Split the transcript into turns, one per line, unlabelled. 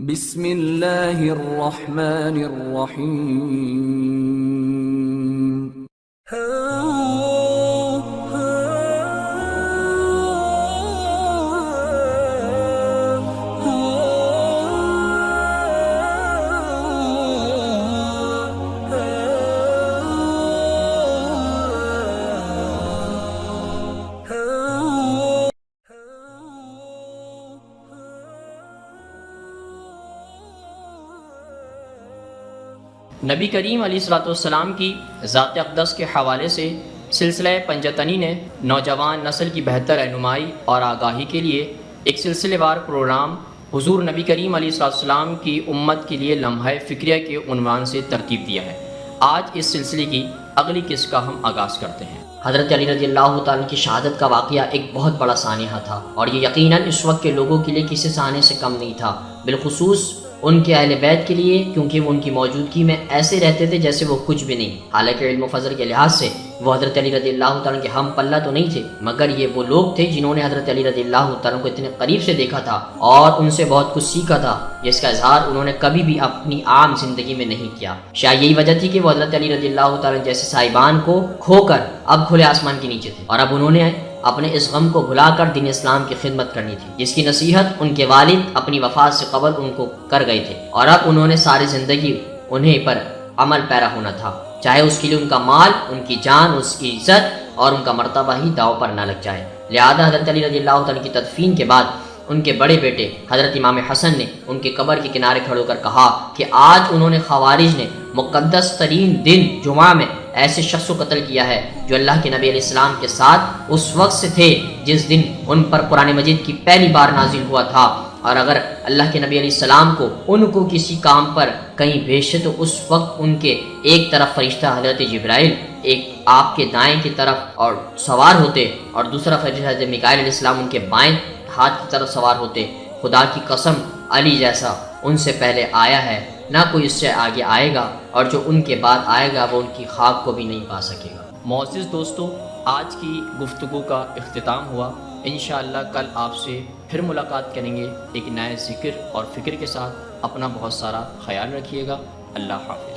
بسم اللہ الرحمن الرحیم۔
نبی کریم علیہ الصلوۃ والسلام کی ذات اقدس کے حوالے سے سلسلہ پنجتنی نے نوجوان نسل کی بہتر رہنمائی اور آگاہی کے لیے ایک سلسلے وار پروگرام حضور نبی کریم علیہ الصلوۃ والسلام کی امت کے لیے لمحہ فکریہ کے عنوان سے ترتیب دیا ہے۔ آج اس سلسلے کی اگلی قسط کا ہم آغاز کرتے ہیں۔ حضرت علی رضی اللہ تعالیٰ کی شہادت کا واقعہ ایک بہت بڑا سانحہ تھا، اور یہ یقیناً اس وقت کے لوگوں کے لیے کسی سانحے سے کم نہیں تھا، بالخصوص ان کے اہل بیت کے لیے، کیونکہ وہ ان کی موجودگی میں ایسے رہتے تھے جیسے وہ کچھ بھی نہیں۔ حالانکہ علم و فضل کے لحاظ سے وہ حضرت علی رضی اللہ تعالیٰ کے ہم پلہ تو نہیں تھے، مگر یہ وہ لوگ تھے جنہوں نے حضرت علی رضی اللہ تعالیٰ کو اتنے قریب سے دیکھا تھا اور ان سے بہت کچھ سیکھا تھا، جس کا اظہار انہوں نے کبھی بھی اپنی عام زندگی میں نہیں کیا۔ شاید یہی وجہ تھی کہ وہ حضرت علی رضی اللہ تعالیٰ جیسے صاحبان کو کھو کر اب کھلے آسمان کے نیچے تھے، اور اب انہوں نے اپنے اس غم کو بھلا کر دین اسلام کی خدمت کرنی تھی، جس کی نصیحت ان کے والد اپنی وفات سے قبل ان کو کر گئے تھے، اور اب انہوں نے ساری زندگی انہیں پر عمل پیرا ہونا تھا، چاہے اس کے لیے ان کا مال، ان کی جان، اس کی عزت اور ان کا مرتبہ ہی داؤ پر نہ لگ جائے۔ لہذا حضرت علی رضی اللہ تعالیٰ کی تدفین کے بعد ان کے بڑے بیٹے حضرت امام حسن نے ان کے قبر کے کنارے کھڑے ہو کر کہا کہ آج انہوں نے خوارج نے مقدس ترین دن جمعہ میں ایسے شخص کو قتل کیا ہے جو اللہ کے نبی علیہ السلام کے ساتھ اس وقت سے تھے جس دن ان پر قرآن مجید کی پہلی بار نازل ہوا تھا، اور اگر اللہ کے نبی علیہ السلام کو ان کو کسی کام پر کہیں بھیجتے تو اس وقت ان کے ایک طرف فرشتہ حضرت جبرائیل ایک آپ کے دائیں کی طرف اور سوار ہوتے، اور دوسرا فرشتہ حضرت میکائیل علیہ السلام ان کے بائیں ہاتھ کی طرف سوار ہوتے۔ خدا کی قسم، علی جیسا ان سے پہلے آیا ہے، نہ کوئی اس سے آگے آئے گا، اور جو ان کے بعد آئے گا وہ ان کی خاک کو بھی نہیں پا سکے گا۔ معزز دوستو، آج کی گفتگو کا اختتام ہوا۔ انشاءاللہ کل آپ سے پھر ملاقات کریں گے ایک نئے ذکر اور فکر کے ساتھ۔ اپنا بہت سارا خیال رکھیے گا۔ اللہ حافظ۔